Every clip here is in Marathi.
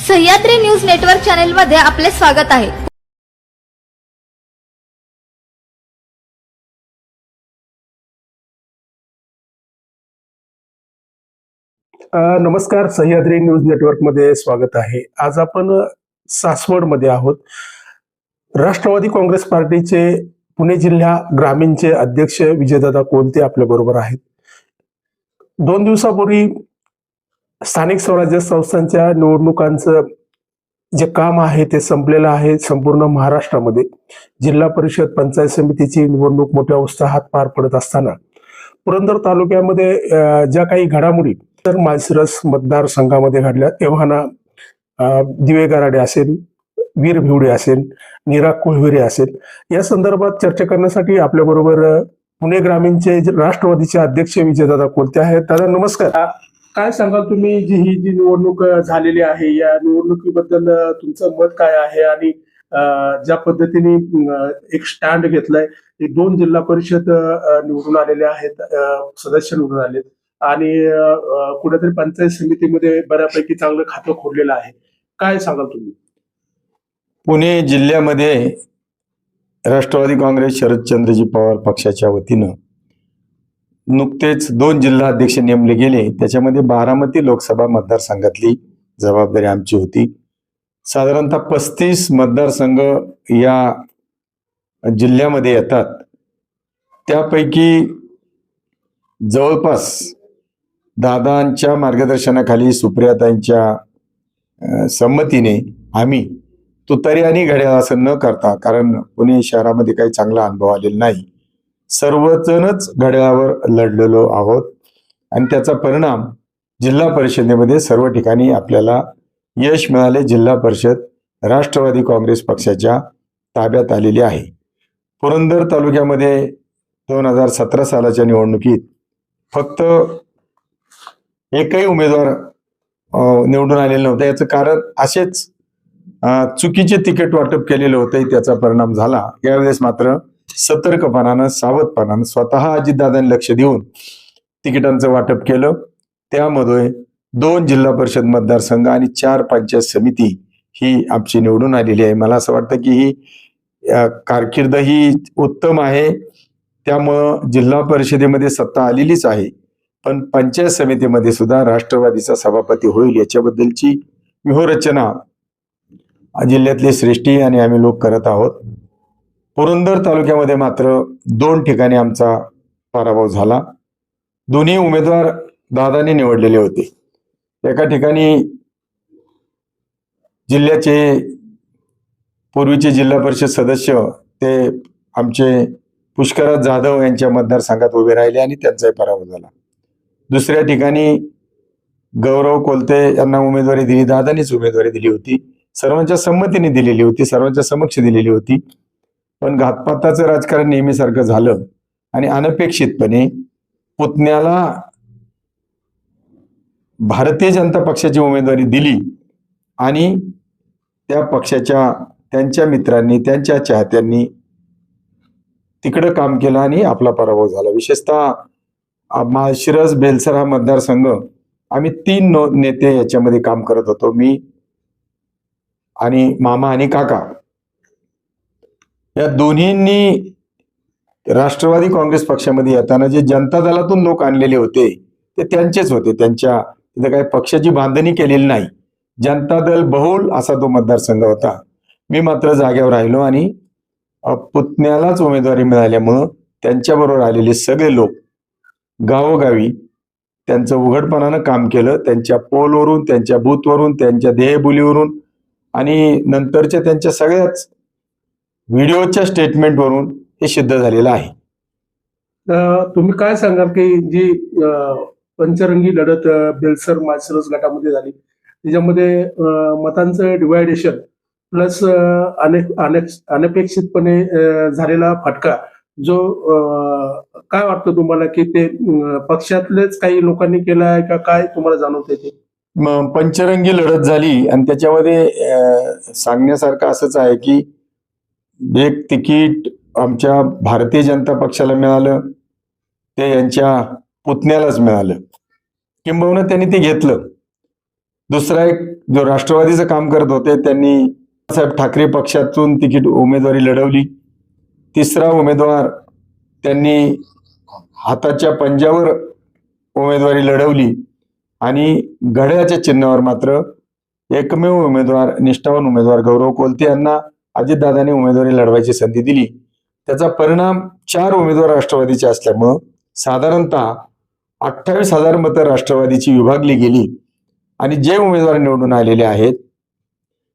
सह्याद्री न्यूज नेटवर्क चॅनल मध्ये आपले स्वागत आहे। नमस्कार, सह्याद्री न्यूज नेटवर्क मध्ये स्वागत आहे। आज आपण सासवड मध्ये आहोत। राष्ट्रवादी काँग्रेस पार्टीचे पुणे जिल्हा ग्रामीणचे अध्यक्ष विजयदादा कोलते आपल्या बरोबर आहेत। 2 दिवसापूर्वी स्थानिक स्वराज्य संस्थांच्या निवडणुकांचं जे काम आहे ते संपलेलं आहे। संपूर्ण महाराष्ट्रामध्ये जिल्हा परिषद पंचायत समितीची निवडणूक मोठ्या उत्साहात पार पडत असताना पुरंदर तालुक्यामध्ये ज्या काही घडामोडी तर माळशिरस मतदारसंघामध्ये घडल्या तेव्हा दिवे गराडे असेल, वीर भिवडे असेल, नीरा कोळविरे असेल, या संदर्भात चर्चा करण्यासाठी आपल्या बरोबर पुणे ग्रामीणचे राष्ट्रवादीचे अध्यक्ष विजयदादा कोलते आहेत। दादा नमस्कार। काय सांगाल तुम्ही, ही जी निवडणूक झालेली आहे या निवडणुकीबद्दल तुमचं मत काय आहे आणि ज्या पद्धतीने एक स्टँड घेतलाय, 2 जिल्हा परिषद निवडून आलेले आहेत, सदस्य निवडून आलेत आणि कुठेतरी पंचायत समितीमध्ये बऱ्यापैकी चांगलं खातं खोललेलं आहे, काय सांगाल तुम्ही? पुणे जिल्ह्यामध्ये राष्ट्रवादी काँग्रेस शरदचंद्रजी पवार पक्षाच्या वतीनं नुकतेच 2 जिल्हाध्यक्ष नेमले गेले। त्याच्यामध्ये बारामती लोकसभा मतदारसंघातली जबाबदारी आमची होती। साधारणतः 35 मतदारसंघ या जिल्ह्यामध्ये येतात, त्यापैकी जवळपास दादांच्या मार्गदर्शनाखाली सुप्रियाताईंच्या संमतीने आम्ही तुतारी आणि घड्याळ असं न करता, कारण पुणे शहरामध्ये काही चांगला अनुभव आलेला नाही, सर्वजणच घड्याळावर लढलेलो आहोत आणि त्याचा परिणाम जिल्हा परिषदेमध्ये सर्व ठिकाणी आपल्याला यश मिळाले। जिल्हा परिषद राष्ट्रवादी काँग्रेस पक्षाच्या ताब्यात आलेली आहे। पुरंदर तालुक्यामध्ये 2017 सालाच्या निवडणुकीत फक्त एकही उमेदवार निवडून आलेला नव्हता। याचं कारण असेच चुकीचे तिकीट वाटप केलेलं होतं, त्याचा परिणाम झाला। यावेळेस मात्र सतर्कपणानं, सावधपणानं स्वतः अजितदादांनी लक्ष देऊन तिकिटांचं वाटप केलं। त्यामध्ये 2 जिल्हा परिषद मतदारसंघ आणि 4 पंचायत समिती ही आमची निवडून आलेली आहे। मला असं वाटतं की ही कारकीर्द ही उत्तम आहे, त्यामुळं जिल्हा परिषदेमध्ये सत्ता आलेलीच आहे, पण पंचायत समितीमध्ये सुद्धा राष्ट्रवादीचा सभापती होईल याच्याबद्दलची व्यूहरचना जिल्ह्यातली श्रेष्ठी आणि आम्ही लोक करत आहोत। पुरंदर तालुक्यामध्ये मात्र 2 ठिकाणी आमचा पराभव झाला। दोन्ही उमेदवार दादाने निवडलेले होते। एका ठिकाणी जिल्ह्याचे पूर्वीचे जिल्हा परिषद सदस्य ते आमचे पुष्कराज जाधव यांच्या मतदारसंघात उभे राहिले आणि त्यांचाही पराभव झाला। दुसऱ्या ठिकाणी गौरव कोलते यांना उमेदवारी दिली, दादानीच उमेदवारी दिली होती, सर्वांच्या संमतीने दिलेली होती, सर्वांच्या समक्ष दिलेली होती, पण घातपाताचं राजकारण नेहमीसारखं झालं आणि अनपेक्षितपणे पुतण्याला भारतीय जनता पक्षाची उमेदवारी दिली आणि त्या पक्षाच्या त्यांच्या मित्रांनी, त्यांच्या चाहत्यांनी तिकडं काम केलं आणि आपला पराभव झाला। विशेषतः माळशिरस बेलसर हा मतदारसंघ आम्ही 3 नेते याच्यामध्ये काम करत होतो, मी आणि मामा आणि काका, या दोन्हींनी राष्ट्रवादी काँग्रेस पक्षामध्ये येताना जे जनता दलातून लोक आणलेले होते ते त्यांचेच होते। त्यांच्या तिथे काही पक्षाची बांधणी केलेली नाही, जनता दल बहुल असा तो मतदारसंघ होता। मी मात्र जागेवर राहिलो आणि पुतण्यालाच उमेदवारी मिळाल्यामुळं त्यांच्याबरोबर आलेले सगळे लोक गावोगावी त्यांचं उघडपणानं काम केलं। त्यांच्या पोलवरून, त्यांच्या बूथवरून, त्यांच्या देहबोलीवरून आणि नंतरच्या त्यांच्या सगळ्याच व्हिडिओच्या स्टेटमेंटवरून हे सिद्ध झालेलं आहे। तुम्ही काय सांगाल की जी पंचरंगी लढत बेलसर माळशिरस गटामध्ये झाली, त्याच्यामध्ये मतांचं डिवायडेशन प्लस अनपेक्षितपणे झालेला फटका, जो काय वाटतं तुम्हाला की ते पक्षातलेच काही लोकांनी केला आहे का, काय तुम्हाला जाणवते? ते पंचरंगी लढत झाली आणि त्याच्यामध्ये सांगण्यासारखं असंच आहे की एक तिकीट आमच्या भारतीय जनता पक्षाला मिळालं, ते यांच्या पुतण्यालाच मिळालं, किंबहुना त्यांनी ते घेतलं। दुसरा एक जो राष्ट्रवादीचं काम करत होते त्यांनी साहेब ठाकरे पक्षातून तिकीट उमेदवारी लढवली. तिसरा उमेदवार त्यांनी हाताच्या पंजावर उमेदवारी लढवली आणि घड्याळाच्या चिन्हावर मात्र एकमेव उमेदवार निष्ठावान उमेदवार गौरव कोलते यांना अजितदादांनी उमेदवारी लढवायची संधी दिली. त्याचा परिणाम 4 उमेदवार राष्ट्रवादीचे असल्यामुळं साधारणतः 28,000 मतं राष्ट्रवादीची विभागली गेली आणि जे उमेदवार निवडून आलेले आहेत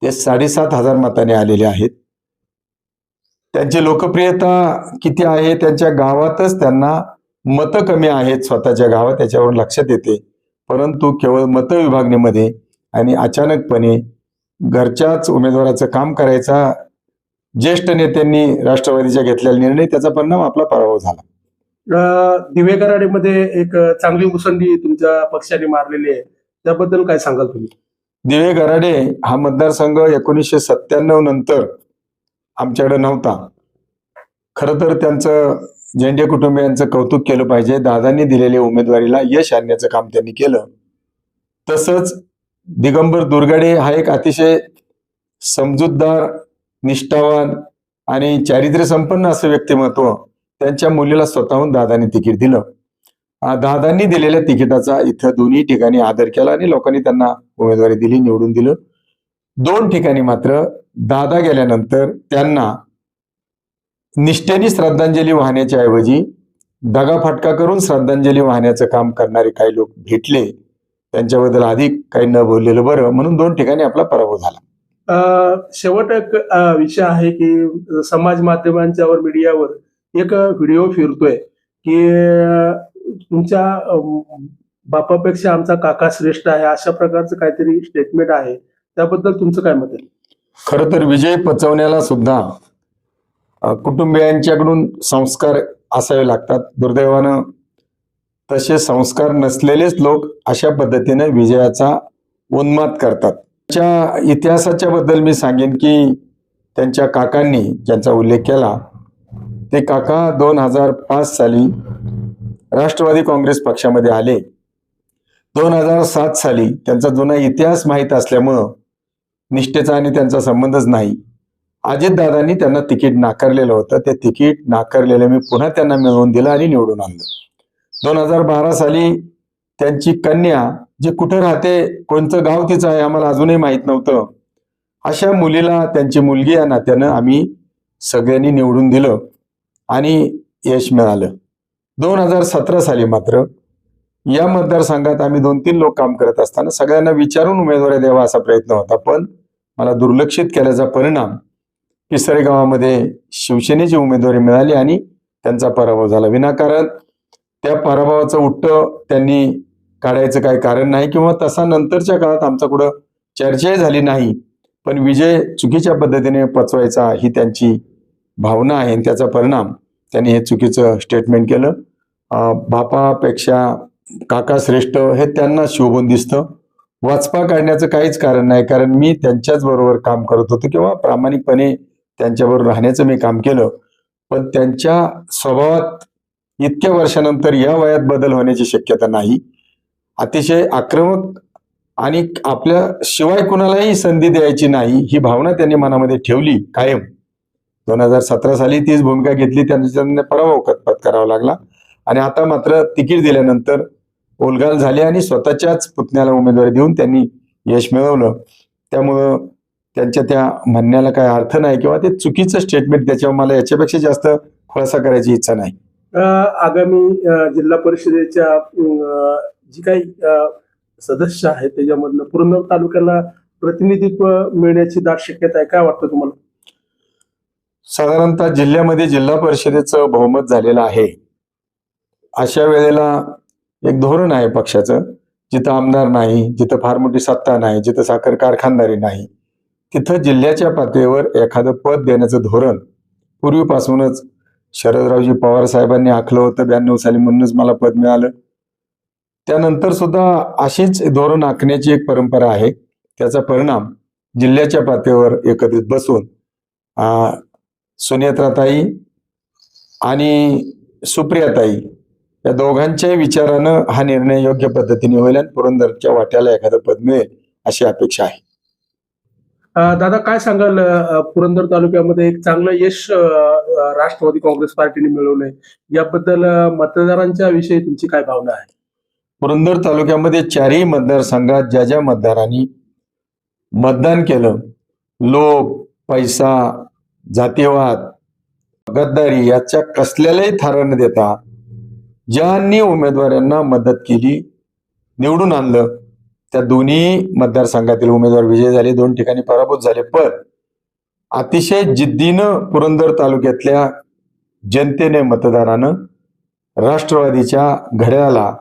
ते 7,500 मतांनी आलेले आहेत. त्यांची लोकप्रियता किती आहे, त्यांच्या गावातच त्यांना मतं कमी आहेत स्वतःच्या गावात, त्याच्यावर लक्षात येते. परंतु केवळ मत विभागणीमध्ये आणि अचानकपणे घरच्याच उमेदवाराचं काम करायचा ज्येष्ठ नेत्यांनी राष्ट्रवादीच्या घेतलेला निर्णय, त्याचा परिणाम आपला पराभव झाला. दिवे कराडेमध्ये एक चांगली मुसंडी तुमच्या पक्षाने मारलेली आहे, त्याबद्दल काय सांगाल तुम्ही? दिवे गराडे हा मतदारसंघ 1997 नंतर आमच्याकडे नव्हता. खरं तर त्यांचं झेंडे कुटुंबियांचं कौतुक केलं पाहिजे. दादांनी दिलेल्या उमेदवारीला यश आणण्याचं काम त्यांनी केलं. तसंच दिगंबर दुर्गाडे हा एक अतिशय समजूतदार, निष्ठावान आणि चारित्र्य संपन्न असं व्यक्तिमत्व, त्यांच्या मुलीला स्वतःहून दादांनी तिकीट दिलं. दादांनी दिलेल्या तिकिटाचा इथं दोन्ही ठिकाणी आदर केला आणि लोकांनी त्यांना उमेदवारी दिली, निवडून दिलं. 2 ठिकाणी मात्र दादा गेल्यानंतर त्यांना निष्ठेने श्रद्धांजली वाहण्याच्या ऐवजी दगाफटका करून श्रद्धांजली वाहण्याचं काम करणारे काही लोक भेटले. त्यांच्याबद्दल अधिक काही न बोललेलं बरं, म्हणून 2 ठिकाणी आपला पराभव झाला. शेवट एक विषय आहे की समाज माध्यमांच्यावर, मीडियावर एक व्हिडिओ फिरतोय की तुमच्या बापापेक्षा आमचा काका श्रेष्ठ आहे, अशा प्रकारचं काहीतरी स्टेटमेंट आहे, त्याबद्दल तुमचं काय मत आहे? खरं तर विजय पचवण्याला सुद्धा कुटुंबियांच्याकडून संस्कार असावे लागतात. दुर्दैवानं तसे संस्कार नसलेलेच लोक अशा पद्धतीने विजयाचा उन्माद करतात. त्या इतिहासाच्या बद्दल मी सांगेन की त्यांच्या काकांनी ज्यांचा उल्लेख केला ते काका 2005 साली राष्ट्रवादी काँग्रेस पक्षामध्ये आले. 2007 साली त्यांचा जुना इतिहास माहीत असल्यामुळं निष्ठेचा आणि त्यांचा संबंधच नाही, अजितदादांनी त्यांना तिकीट नाकारलेलं होतं. ते तिकीट नाकारलेलं मी पुन्हा त्यांना मिळवून दिलं आणि निवडून आणलं. 2012 साली त्यांची कन्या जे कुठे राहते, कोणतं गाव तिचं आहे आम्हाला अजूनही माहीत नव्हतं, अशा मुलीला त्यांची मुलगी या नात्यानं आम्ही सगळ्यांनी निवडून दिलं आणि यश मिळालं. 2017 साली मात्र या मतदारसंघात आम्ही 2-3 लोक काम करत असताना सगळ्यांना विचारून उमेदवारी द्यावा असा प्रयत्न होता, पण मला दुर्लक्षित केल्याचा परिणाम पिसरे गावामध्ये शिवसेनेची उमेदवारी मिळाली आणि त्यांचा पराभव झाला. विनाकारण त्या पराभवाचं उट्टं त्यांनी काढायचं काही कारण नाही किंवा तसा नंतरच्या काळात आमचा कुठं चर्चाही झाली नाही. पण विजय चुकीच्या पद्धतीने पचवायचा ही त्यांची भावना आहे आणि त्याचा परिणाम त्यांनी हे चुकीचं स्टेटमेंट केलं. बापापेक्षा काका श्रेष्ठ हे त्यांना शोभून दिसतं. वाचपा काढण्याचं काहीच कारण नाही, कारण मी त्यांच्याच बरोबर काम करत होतो किंवा प्रामाणिकपणे त्यांच्याबरोबर राहण्याचं मी काम केलं. पण त्यांच्या स्वभावात इतक्या वर्षानंतर या वयात बदल होण्याची शक्यता नाही. अतिशय आक्रमक आणि आपल्या शिवाय कुणालाही संधी द्यायची नाही ही भावना त्यांनी मनामध्ये ठेवली कायम. 2017 साली तीच भूमिका घेतली, त्यांना पराभव पत्करावा लागला आणि आता मात्र तिकीट दिल्यानंतर ओलघाल झाली आणि स्वतःच्याच पुतण्याला उमेदवारी देऊन त्यांनी यश मिळवलं. त्यामुळं त्यांच्या त्या म्हणण्याला काय अर्थ नाही किंवा ते चुकीचं स्टेटमेंट, त्याच्यावर मला याच्यापेक्षा जास्त खुलासा करायची इच्छा नाही. आगामी जिल्हा परिषदेच्या जी काही सदस्य आहेत त्याच्यामधनं पूर्ण तालुक्याला प्रतिनिधित्व मिळण्याची दाट शक्यता आहे, काय वाटतं तुम्हाला? साधारणतः जिल्ह्यामध्ये जिल्हा परिषदेचं बहुमत झालेलं आहे. अशा वेळेला एक धोरण आहे पक्षाचं, जिथं आमदार नाही, जिथं फार मोठी सत्ता नाही, जिथं साखर कारखानदारी नाही, तिथं जिल्ह्याच्या पातळीवर एखादं पद देण्याचं धोरण पूर्वीपासूनच शरदरावजी पवार साहेबांनी आखलं होतं. 92 साली म्हणूनच मला पद मिळालं. त्यानंतर सुद्धा अशीच धोरण आखण्याची एक परंपरा आहे. त्याचा परिणाम जिल्ह्याच्या पातळीवर एकत्रित बसून सुनेत्राताई आणि सुप्रियाताई या दोघांच्याही विचारानं हा निर्णय योग्य पद्धतीने होईल आणि पुरंदरच्या वाट्याला एखादं पद मिळेल अशी अपेक्षा आहे. दादा काय सांगाल, पुरंदर तालुक्यामध्ये एक चांगलं यश राष्ट्रवादी काँग्रेस पार्टीने मिळवलंय, याबद्दल मतदारांच्या विषयी तुमची काय भावना आहे? पुरंदर तालुक्यामध्ये चारही मतदारसंघात ज्या ज्या मतदारांनी मतदान केलं, लोभ, पैसा, जातीयवाद, गद्दारी याच्या कसल्यालाही थारा न देता ज्यांनी उमेदवारांना मदत केली, निवडून आणलं, त्या दोन्ही मतदारसंघातील उमेदवार विजयी झाले, 2 ठिकाणी पराभूत झाले. पण अतिशय जिद्दीनं पुरंदर तालुक्यातल्या जनतेने, मतदारानं राष्ट्रवादीच्या घड्याळाला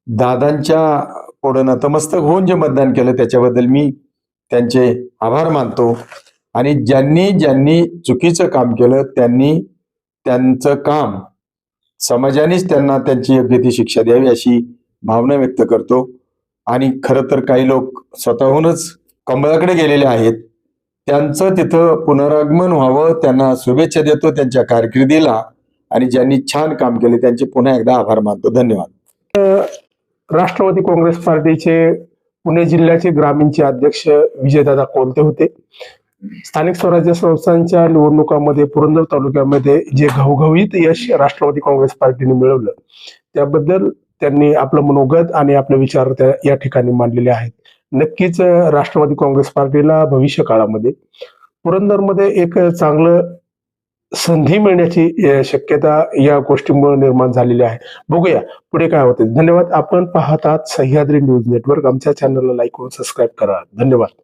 दादांच्या पुढे नतमस्तक होऊन जे मतदान केलं त्याच्याबद्दल मी त्यांचे आभार मानतो. आणि ज्यांनी ज्यांनी चुकीचं काम केलं त्यांनी त्यांचं काम समाजानेच त्यांना त्यांची योग्य ती शिक्षा द्यावी अशी भावना व्यक्त करतो. आणि खरं तर काही लोक स्वतःहूनच कमळाकडे गेलेले आहेत, त्यांचं तिथं पुनरागमन व्हावं, त्यांना शुभेच्छा देतो त्यांच्या कारकिर्दीला. आणि ज्यांनी छान काम केले त्यांचे पुन्हा एकदा आभार मानतो. धन्यवाद. राष्ट्रवादी काँग्रेस पार्टीचे पुणे जिल्ह्याचे ग्रामीणचे अध्यक्ष विजयदादा कोलते होते. स्थानिक स्वराज्य संस्थांच्या निवडणुकांमध्ये पुरंदर तालुक्यामध्ये जे घवघवीत यश राष्ट्रवादी काँग्रेस पार्टीने मिळवलं, त्याबद्दल त्यांनी आपलं मनोगत आणि आपले विचार या ठिकाणी मांडलेले आहेत. नक्कीच राष्ट्रवादी काँग्रेस पार्टीला भविष्य काळामध्ये पुरंदरमध्ये एक चांगलं संधी मिळण्याची शक्यता या गोष्टीमुळे निर्माण झालेली आहे. बघूया पुढे काय होते. धन्यवाद. आपण पाहतात सह्याद्री न्यूज नेटवर्क. आमच्या चॅनलला लाईक करून सबस्क्राईब करा. धन्यवाद.